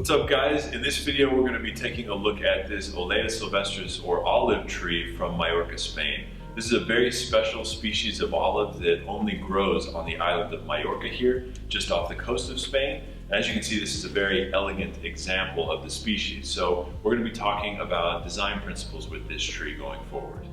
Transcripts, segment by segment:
What's up guys? In this video we're going to be taking a look at this Olea sylvestris or olive tree from Majorca, Spain. This is a very special species of olive that only grows on the island of Majorca here, just off the coast of Spain. As you can see, this is a very elegant example of the species. So we're going to be talking about design principles with this tree going forward.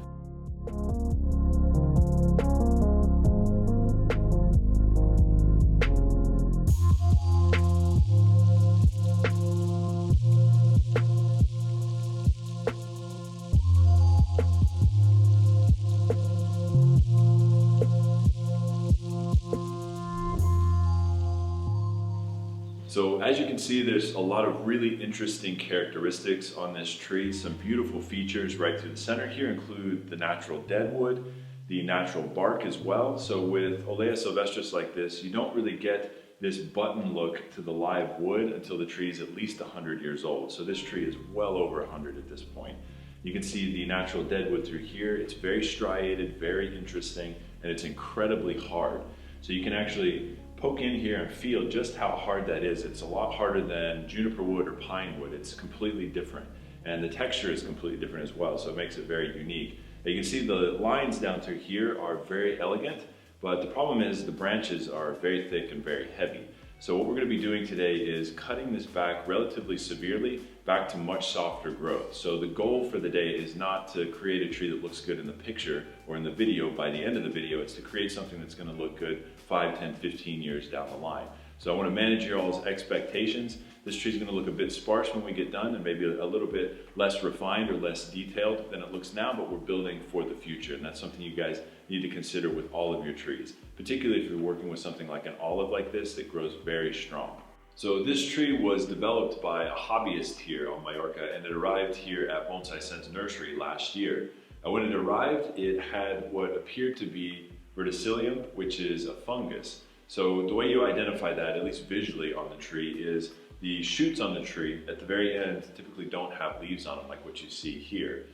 So as you can see, there's a lot of really interesting characteristics on this tree. Some beautiful features right through the center here include the natural deadwood, the natural bark as well. So with Olea sylvestris like this, you don't really get this button look to the live wood until the tree is at least 100 years old. So this tree is well over 100 at this point. You can see the natural deadwood through here. It's very striated, very interesting, and it's incredibly hard. So you can actually poke in here and feel just how hard that is. It's a lot harder than juniper wood or pine wood. It's completely different. And the texture is completely different as well, so it makes it very unique. And you can see the lines down through here are very elegant, but the problem is the branches are very thick and very heavy. So what we're going to be doing today is cutting this back relatively severely back to much softer growth. So the goal for the day is not to create a tree that looks good in the picture or in the video. By the end of the video, it's to create something that's going to look good 5, 10, 15 years down the line. So I want to manage your all's expectations. This tree is going to look a bit sparse when we get done and maybe a little bit less refined or less detailed than it looks now, but we're building for the future. And that's something you guys need to consider with all of your trees, particularly if you're working with something like an olive like this that grows very strong. So this tree was developed by a hobbyist here on Majorca, and it arrived here at Bonsai Sense Nursery last year. And when it arrived, it had what appeared to be verticillium, which is a fungus. So the way you identify that, at least visually on the tree, is the shoots on the tree at the very end typically don't have leaves on them like what you see here.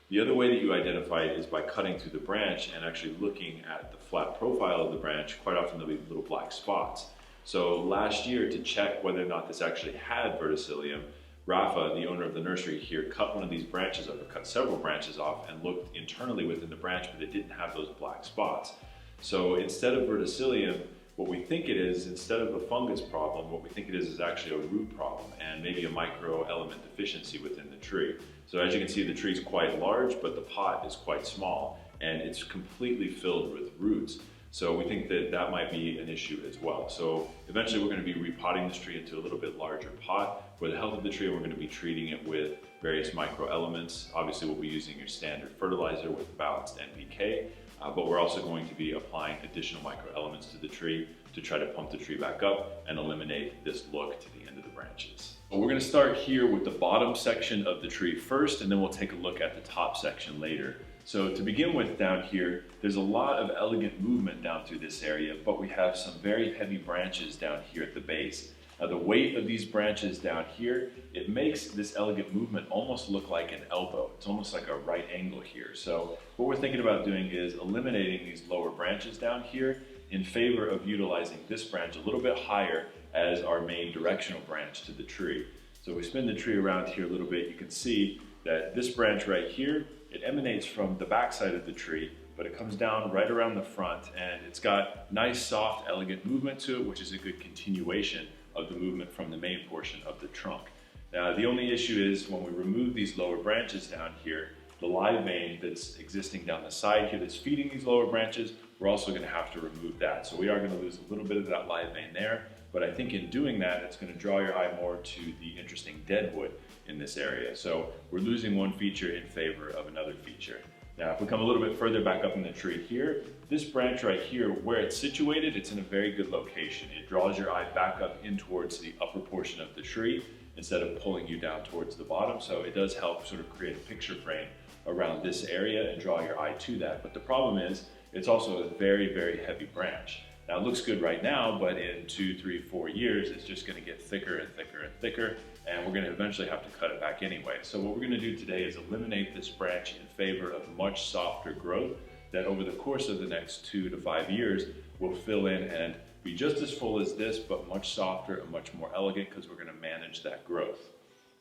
The other way that you identify it is by cutting through the branch and actually looking at the flat profile of the branch. Quite often there'll be little black spots. So last year, to check whether or not this actually had verticillium, Rafa, the owner of the nursery here, cut one of these branches off, or cut several branches off, and looked internally within the branch, but it didn't have those black spots. So instead of verticillium, what we think it is, instead of a fungus problem, what we think it is actually a root problem and maybe a micro element deficiency within the tree. So as you can see, the tree is quite large, but the pot is quite small, and it's completely filled with roots. So we think that that might be an issue as well. So eventually we're going to be repotting this tree into a little bit larger pot for the health of the tree. We're going to be treating it with various micro elements. Obviously we'll be using your standard fertilizer with balanced NPK, but we're also going to be applying additional micro elements to the tree to try to pump the tree back up and eliminate this look to the end of the branches. Well, we're going to start here with the bottom section of the tree first, and then we'll take a look at the top section later. So to begin with down here, there's a lot of elegant movement down through this area, but we have some very heavy branches down here at the base. Now the weight of these branches down here, it makes this elegant movement almost look like an elbow. It's almost like a right angle here. So what we're thinking about doing is eliminating these lower branches down here in favor of utilizing this branch a little bit higher as our main directional branch to the tree. So if we spin the tree around here a little bit, you can see that this branch right here, it emanates from the back side of the tree, but it comes down right around the front, and it's got nice, soft, elegant movement to it, which is a good continuation of the movement from the main portion of the trunk. Now, the only issue is when we remove these lower branches down here, the live vein that's existing down the side here that's feeding these lower branches, we're also going to have to remove that. So we are going to lose a little bit of that live vein there, but I think in doing that, it's going to draw your eye more to the interesting deadwood in this area. So we're losing one feature in favor of another feature. Now, if we come a little bit further back up in the tree here, this branch right here, where it's situated, it's in a very good location. It draws your eye back up in towards the upper portion of the tree instead of pulling you down towards the bottom. So it does help sort of create a picture frame around this area and draw your eye to that. But the problem is, it's also a very, very heavy branch. Now it looks good right now, but in 2, 3, 4 years, it's just gonna get thicker and thicker and thicker, and we're gonna eventually have to cut it back anyway. So what we're gonna do today is eliminate this branch in favor of much softer growth that over the course of the next 2 to 5 years will fill in and be just as full as this, but much softer and much more elegant because we're going to manage that growth.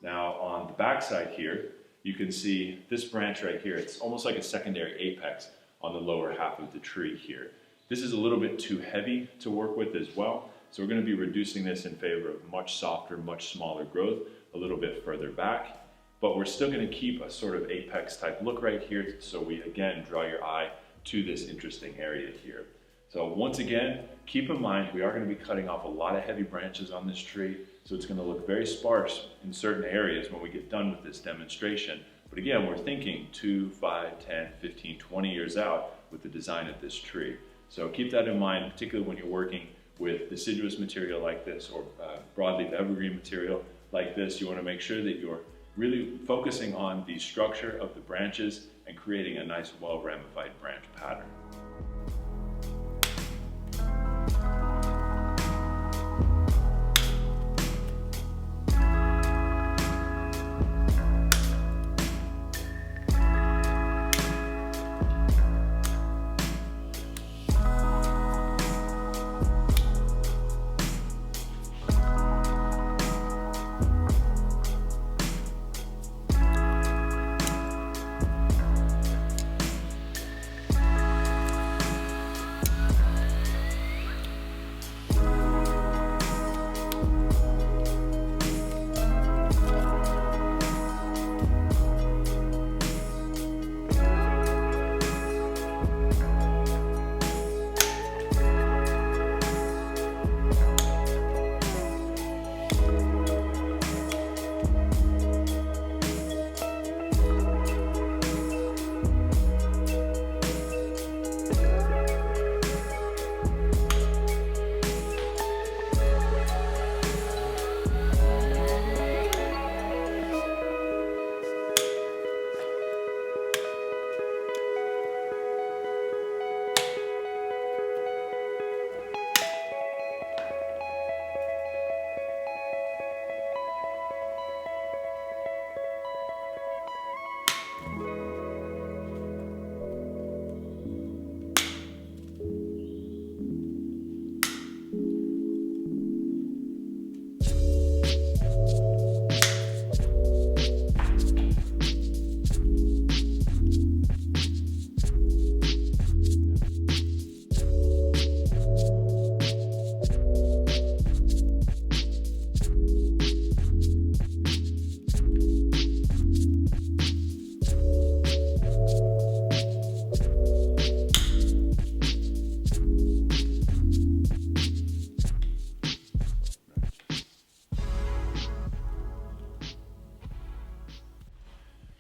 Now on the back side here, you can see this branch right here. It's almost like a secondary apex on the lower half of the tree here. This is a little bit too heavy to work with as well. So we're going to be reducing this in favor of much softer, much smaller growth a little bit further back. But we're still going to keep a sort of apex type look right here. So we again draw your eye to this interesting area here. So once again, keep in mind we are going to be cutting off a lot of heavy branches on this tree. So it's going to look very sparse in certain areas when we get done with this demonstration. But again, we're thinking 2, 5, 10, 15, 20 years out with the design of this tree. So keep that in mind, particularly when you're working with deciduous material like this or broadleaf evergreen material like this. You want to make sure that you're really focusing on the structure of the branches and creating a nice well-ramified branch pattern.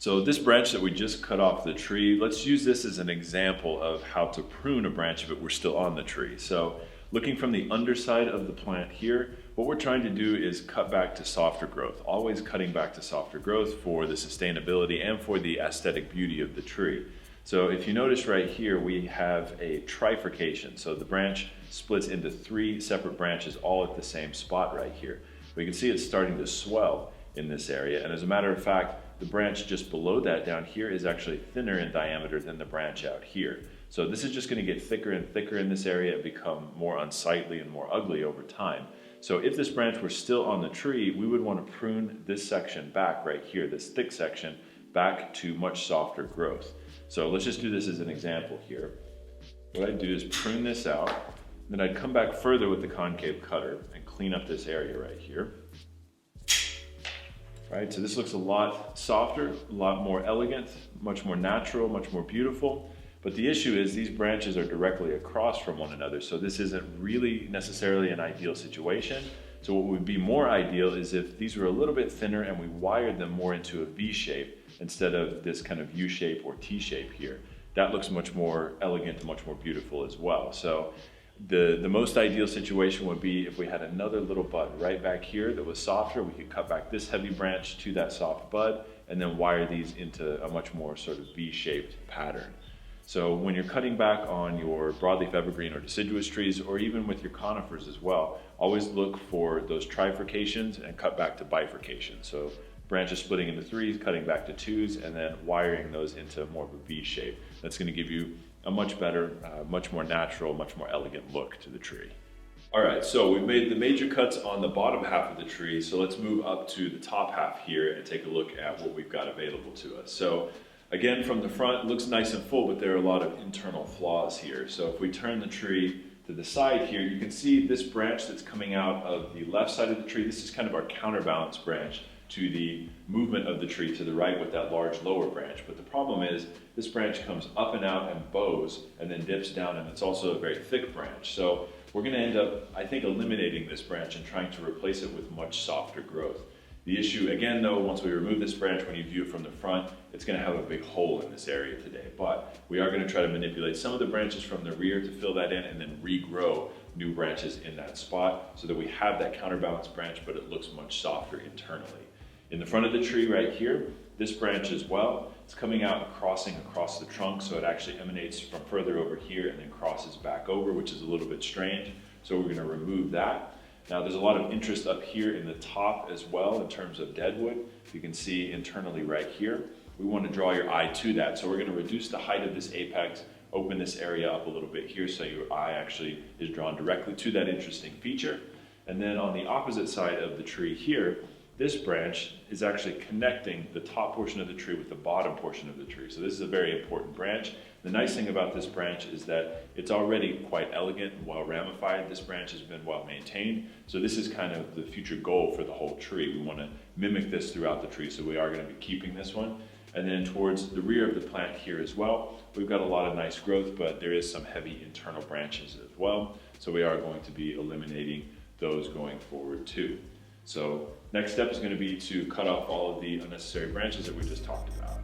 So this branch that we just cut off the tree, let's use this as an example of how to prune a branch if it were still on the tree. So looking from the underside of the plant here, what we're trying to do is cut back to softer growth, always cutting back to softer growth for the sustainability and for the aesthetic beauty of the tree. So if you notice right here, we have a trifurcation. So the branch splits into 3 separate branches all at the same spot right here. We can see it's starting to swell in this area. And as a matter of fact, the branch just below that down here is actually thinner in diameter than the branch out here. So this is just going to get thicker and thicker in this area and become more unsightly and more ugly over time. So if this branch were still on the tree, we would want to prune this section back right here, this thick section, back to much softer growth. So let's just do this as an example here. What I'd do is prune this out, then I'd come back further with the concave cutter and clean up this area right here. Right, so this looks a lot softer, a lot more elegant, much more natural, much more beautiful. But the issue is these branches are directly across from one another, so this isn't really necessarily an ideal situation. So what would be more ideal is if these were a little bit thinner and we wired them more into a V shape instead of this kind of U shape or T shape here. That looks much more elegant and much more beautiful as well. So the most ideal situation would be if we had another little bud right back here that was softer. We could cut back this heavy branch to that soft bud and then wire these into a much more sort of V-shaped pattern. So when you're cutting back on your broadleaf evergreen or deciduous trees, or even with your conifers as well, always look for those trifurcations and cut back to bifurcations. So branches splitting into 3s, cutting back to 2s, and then wiring those into more of a V shape. That's going to give you a much better, much more natural, much more elegant look to the tree. All right, so we've made the major cuts on the bottom half of the tree, so let's move up to the top half here and take a look at what we've got available to us. So again, from the front, it looks nice and full, but there are a lot of internal flaws here. So if we turn the tree to the side here, you can see this branch that's coming out of the left side of the tree. This is kind of our counterbalance branch to the movement of the tree to the right with that large lower branch. But the problem is this branch comes up and out and bows and then dips down, and it's also a very thick branch. So we're going to end up, I think, eliminating this branch and trying to replace it with much softer growth. The issue, again though, once we remove this branch, when you view it from the front, it's going to have a big hole in this area today. But we are going to try to manipulate some of the branches from the rear to fill that in and then regrow new branches in that spot so that we have that counterbalance branch, but it looks much softer internally. In the front of the tree right here, this branch as well, it's coming out and crossing across the trunk, so it actually emanates from further over here and then crosses back over, which is a little bit strange. So we're going to remove that. Now there's a lot of interest up here in the top as well in terms of deadwood. You can see internally right here. We want to draw your eye to that. So we're going to reduce the height of this apex, open this area up a little bit here so your eye actually is drawn directly to that interesting feature. And then on the opposite side of the tree here, this branch is actually connecting the top portion of the tree with the bottom portion of the tree. So this is a very important branch. The nice thing about this branch is that it's already quite elegant and well ramified. This branch has been well maintained. So this is kind of the future goal for the whole tree. We want to mimic this throughout the tree. So we are going to be keeping this one. And then towards the rear of the plant here as well, we've got a lot of nice growth, but there is some heavy internal branches as well. So we are going to be eliminating those going forward too. So next step is going to be to cut off all of the unnecessary branches that we just talked about.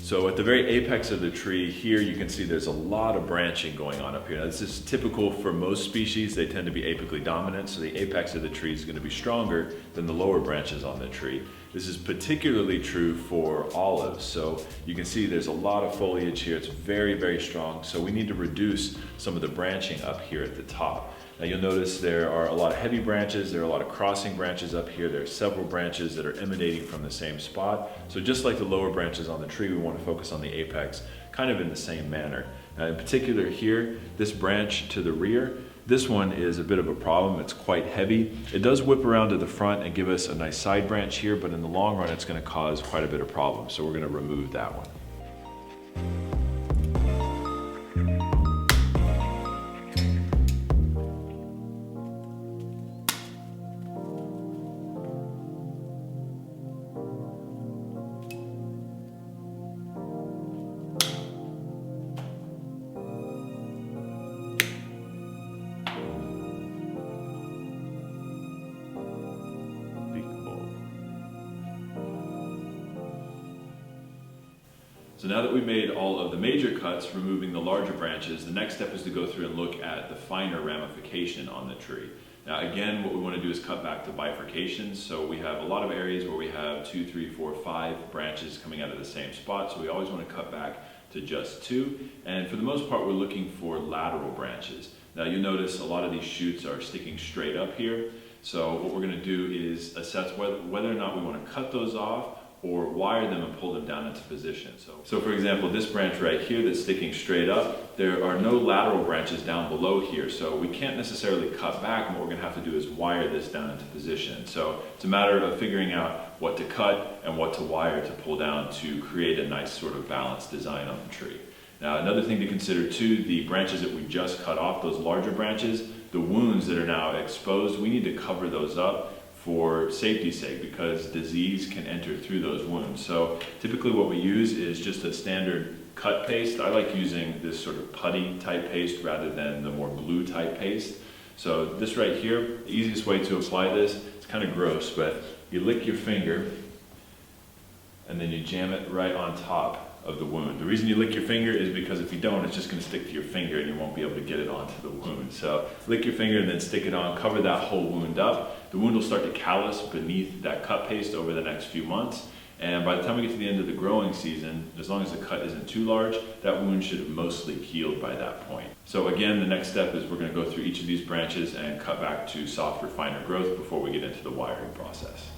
So at the very apex of the tree here, you can see there's a lot of branching going on up here. Now, this is typical for most species. They tend to be apically dominant, so the apex of the tree is going to be stronger than the lower branches on the tree. This is particularly true for olives. So you can see there's a lot of foliage here. It's very, very strong. So we need to reduce some of the branching up here at the top. Now you'll notice there are a lot of heavy branches, there are a lot of crossing branches up here, there are several branches that are emanating from the same spot. So just like the lower branches on the tree, we want to focus on the apex kind of in the same manner. Now in particular here, this branch to the rear, this one is a bit of a problem. It's quite heavy. It does whip around to the front and give us a nice side branch here, but in the long run it's going to cause quite a bit of problems. So we're going to remove that one. So now that we've made all of the major cuts, removing the larger branches, the next step is to go through and look at the finer ramification on the tree. Now again, what we want to do is cut back to bifurcations. So we have a lot of areas where we have 2, 3, 4, 5 branches coming out of the same spot. So we always want to cut back to just 2. And for the most part, we're looking for lateral branches. Now you'll notice a lot of these shoots are sticking straight up here. So what we're going to do is assess whether or not we want to cut those off or wire them and pull them down into position. So for example, this branch right here that's sticking straight up, there are no lateral branches down below here, so we can't necessarily cut back, and what we're going to have to do is wire this down into position. So it's a matter of figuring out what to cut and what to wire to pull down to create a nice sort of balanced design on the tree. Now another thing to consider too, the branches that we just cut off, those larger branches, the wounds that are now exposed, we need to cover those up for safety's sake, because disease can enter through those wounds. So typically what we use is just a standard cut paste. I like using this sort of putty type paste rather than the more glue type paste. So this right here, the easiest way to apply this, it's kind of gross, but you lick your finger and then you jam it right on top of the wound. The reason you lick your finger is because if you don't, it's just going to stick to your finger and you won't be able to get it onto the wound. So lick your finger and then stick it on, cover that whole wound up. The wound will start to callus beneath that cut paste over the next few months. And by the time we get to the end of the growing season, as long as the cut isn't too large, that wound should have mostly healed by that point. So again, the next step is we're going to go through each of these branches and cut back to softer, finer growth before we get into the wiring process.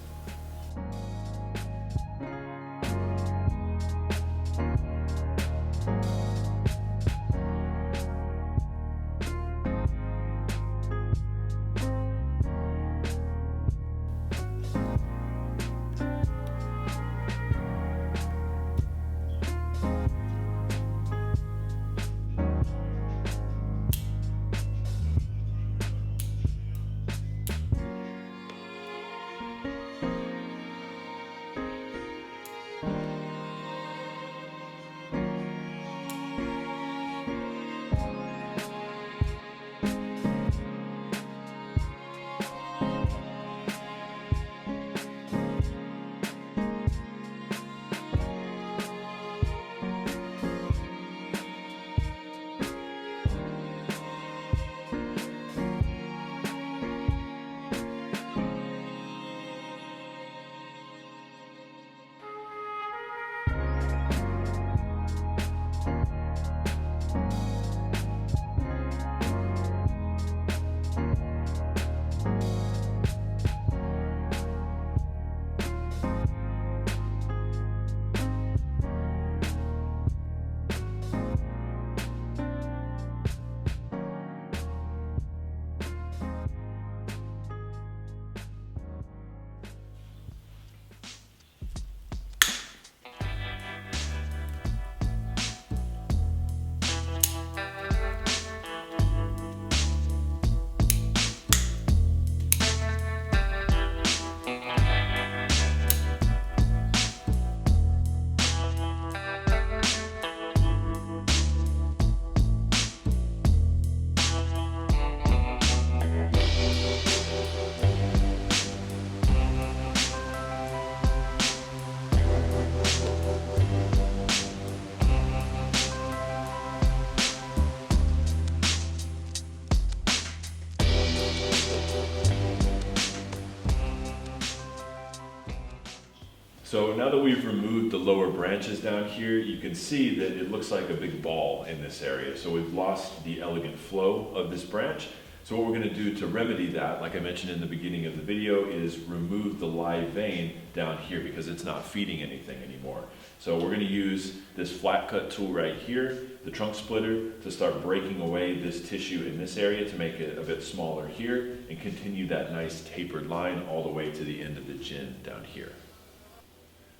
So now that we've removed the lower branches down here, you can see that it looks like a big ball in this area. So we've lost the elegant flow of this branch. So what we're going to do to remedy that, like I mentioned in the beginning of the video, is remove the live vein down here because it's not feeding anything anymore. So we're going to use this flat cut tool right here, the trunk splitter, to start breaking away this tissue in this area to make it a bit smaller here and continue that nice tapered line all the way to the end of the gin down here.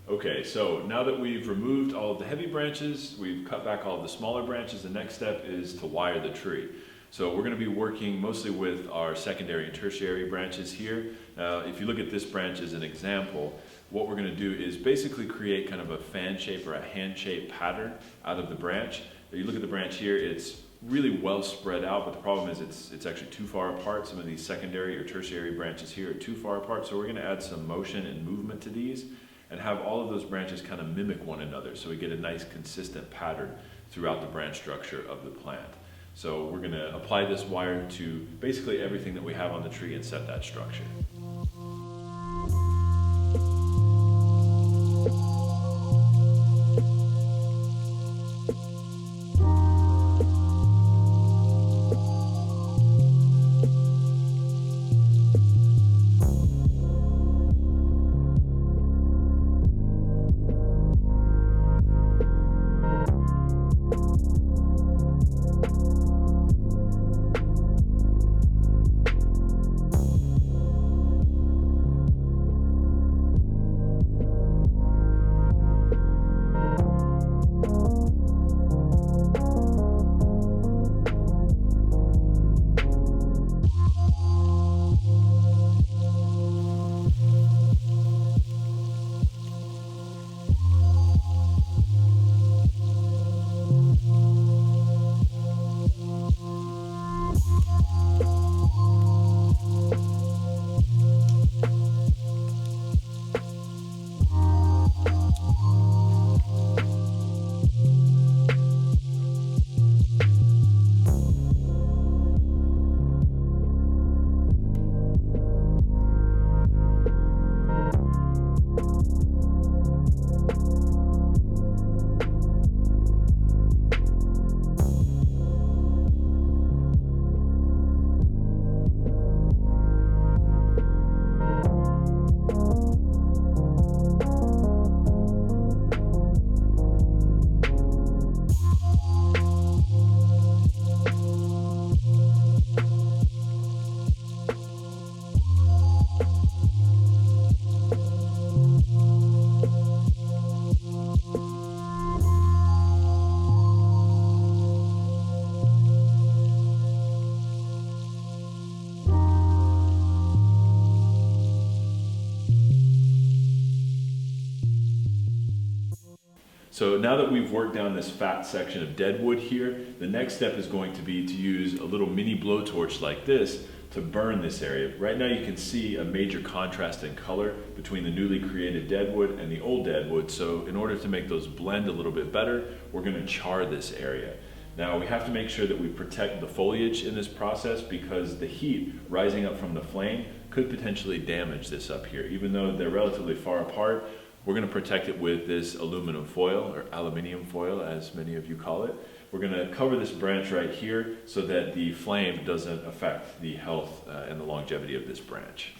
Okay, so now that we've removed all of the heavy branches, we've cut back all of the smaller branches, the next step is to wire the tree. So we're going to be working mostly with our secondary and tertiary branches here. Now, if you look at this branch as an example, what we're going to do is basically create kind of a fan shape or a hand shape pattern out of the branch. If you look at the branch here, it's really well spread out, but the problem is it's actually too far apart. Some of these secondary or tertiary branches here are too far apart, so we're going to add some motion and movement to these and have all of those branches kind of mimic one another so we get a nice consistent pattern throughout the branch structure of the plant. So we're going to apply this wire to basically everything that we have on the tree and set that structure. So now that we've worked down this fat section of deadwood here, the next step is going to be to use a little mini blowtorch like this to burn this area. Right now you can see a major contrast in color between the newly created deadwood and the old deadwood. So in order to make those blend a little bit better, we're going to char this area. Now we have to make sure that we protect the foliage in this process because the heat rising up from the flame could potentially damage this up here. Even though they're relatively far apart, we're going to protect it with this aluminum foil, or aluminium foil as many of you call it. We're going to cover this branch right here so that the flame doesn't affect the health and the longevity of this branch.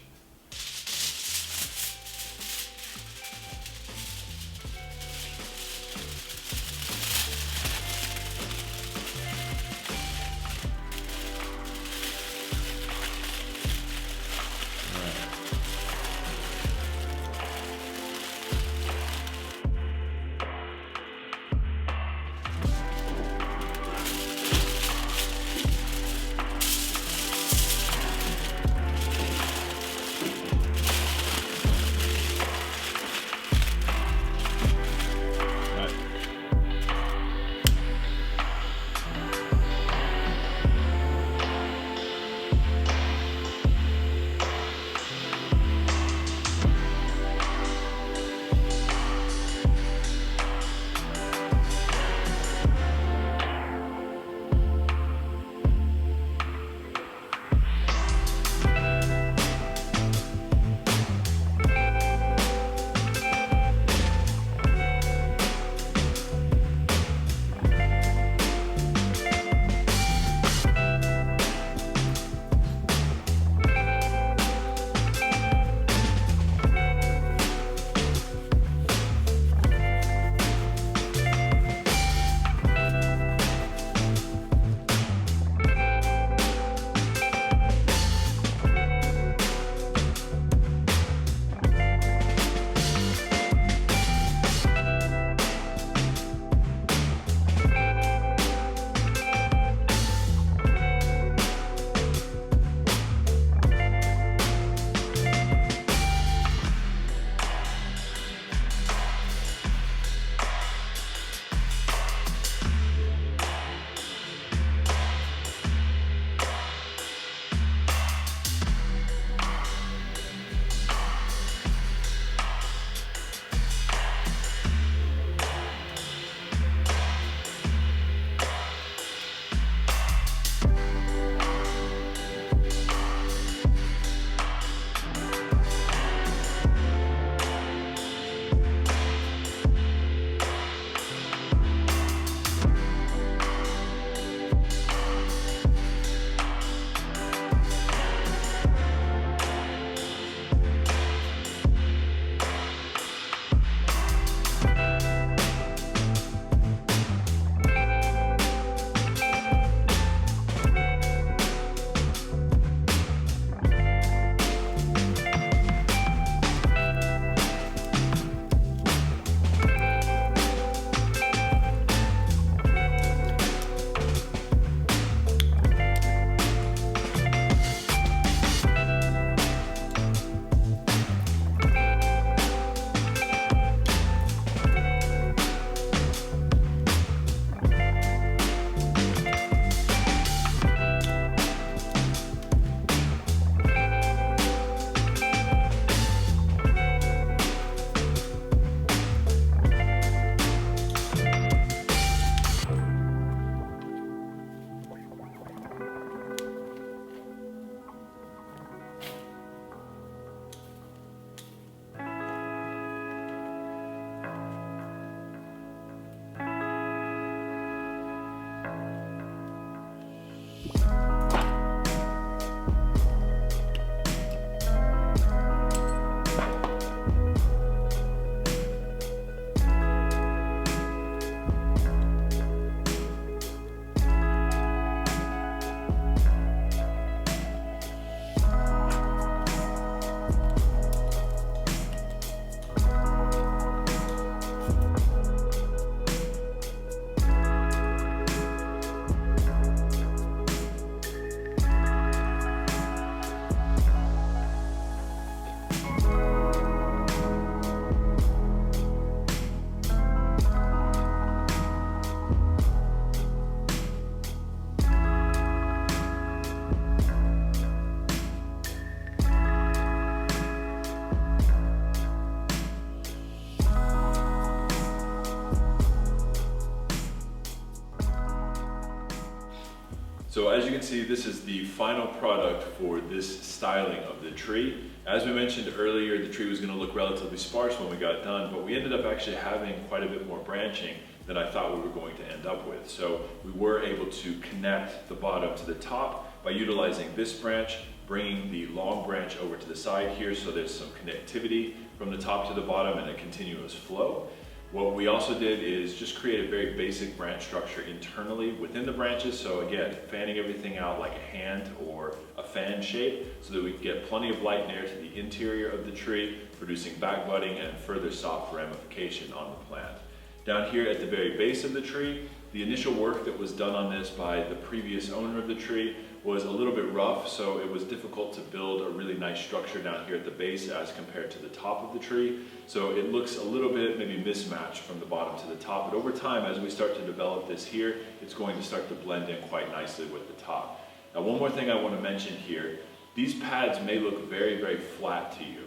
So as you can see, this is the final product for this styling of the tree. As we mentioned earlier, the tree was going to look relatively sparse when we got done, but we ended up actually having quite a bit more branching than I thought we were going to end up with. So we were able to connect the bottom to the top by utilizing this branch, bringing the long branch over to the side here so there's some connectivity from the top to the bottom and a continuous flow. What we also did is just create a very basic branch structure internally within the branches. So again, fanning everything out like a hand or a fan shape so that we can get plenty of light and air to the interior of the tree, producing back budding and further soft ramification on the plant. Down here at the very base of the tree, the initial work that was done on this by the previous owner of the tree was a little bit rough, so it was difficult to build a really nice structure down here at the base as compared to the top of the tree. So it looks a little bit maybe mismatched from the bottom to the top, but over time as we start to develop this here, it's going to start to blend in quite nicely with the top. Now one more thing I want to mention here, these pads may look very, very flat to you.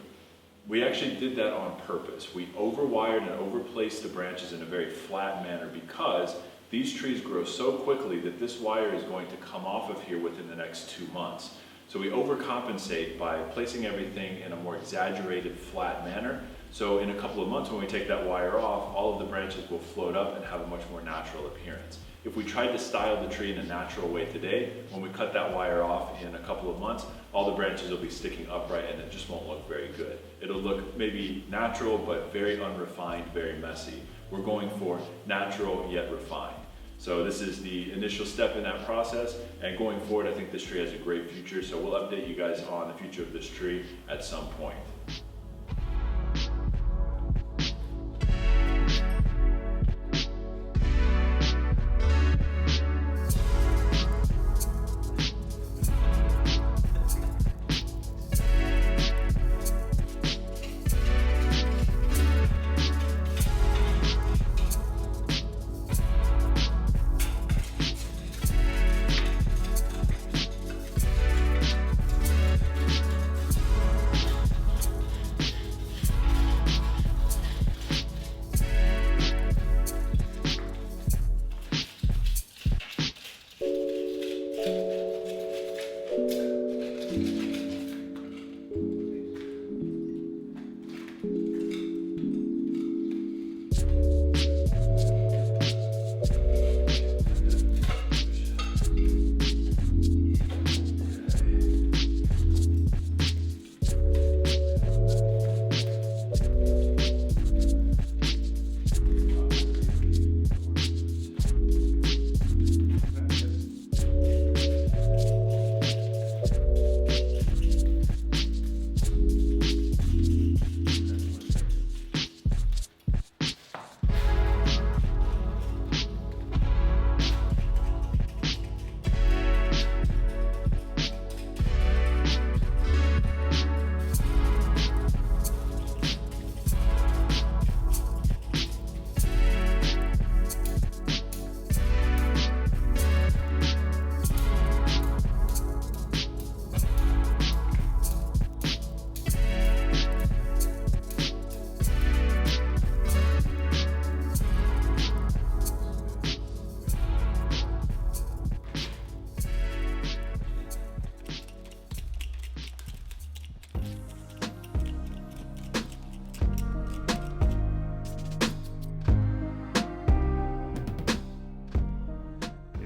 We actually did that on purpose. We overwired and overplaced the branches in a very flat manner because these trees grow so quickly that this wire is going to come off of here within the next 2 months. So we overcompensate by placing everything in a more exaggerated flat manner. So in a couple of months when we take that wire off, all of the branches will float up and have a much more natural appearance. If we tried to style the tree in a natural way today, when we cut that wire off in a couple of months, all the branches will be sticking upright and it just won't look very good. It'll look maybe natural, but very unrefined, very messy. We're going for natural yet refined. So this is the initial step in that process, and going forward I think this tree has a great future, so we'll update you guys on the future of this tree at some point.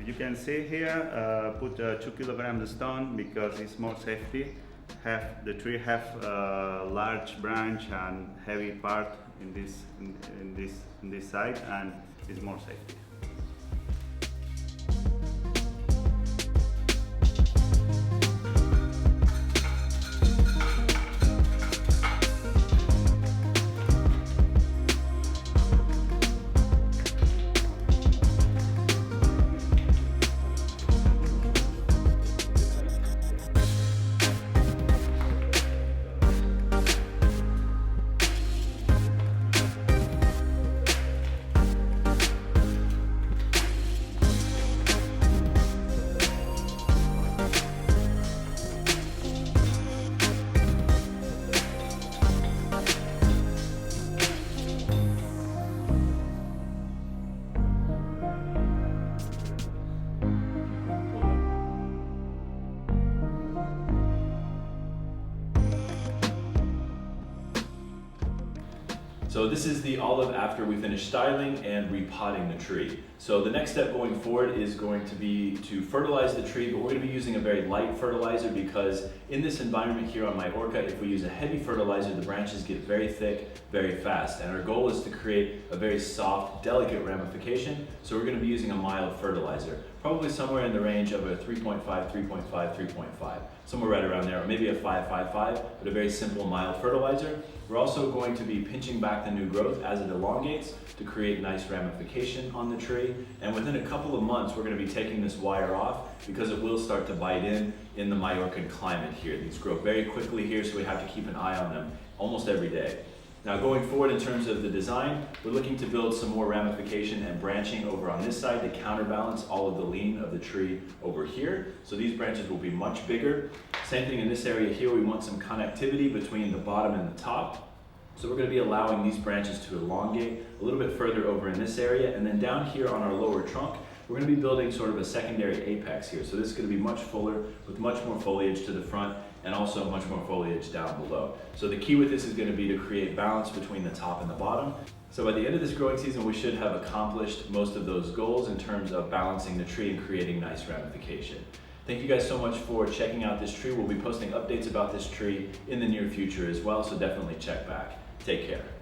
You can see here, put 2 kilograms stone because it's more safety. The tree have a large branch and heavy part in this side, and it's more safety. So this is the olive after we finish styling and repotting the tree. So the next step going forward is going to be to fertilize the tree, but we're going to be using a very light fertilizer because in this environment here on Majorca, if we use a heavy fertilizer, the branches get very thick very fast. And our goal is to create a very soft, delicate ramification. So we're going to be using a mild fertilizer, probably somewhere in the range of a 3.5, 3.5, 3.5, somewhere right around there, or maybe a 5.55, but a very simple mild fertilizer. We're also going to be pinching back the new growth as it elongates to create nice ramification on the tree. And within a couple of months, we're going to be taking this wire off because it will start to bite in the Majorcan climate here. These grow very quickly here, so we have to keep an eye on them almost every day. Now going forward in terms of the design, we're looking to build some more ramification and branching over on this side to counterbalance all of the lean of the tree over here. So these branches will be much bigger. Same thing in this area here, we want some connectivity between the bottom and the top. So we're going to be allowing these branches to elongate a little bit further over in this area, and then down here on our lower trunk, we're going to be building sort of a secondary apex here. So this is going to be much fuller with much more foliage to the front and also much more foliage down below. So the key with this is going to be to create balance between the top and the bottom. So by the end of this growing season, we should have accomplished most of those goals in terms of balancing the tree and creating nice ramification. Thank you guys so much for checking out this tree. We'll be posting updates about this tree in the near future as well, so definitely check back. Take care.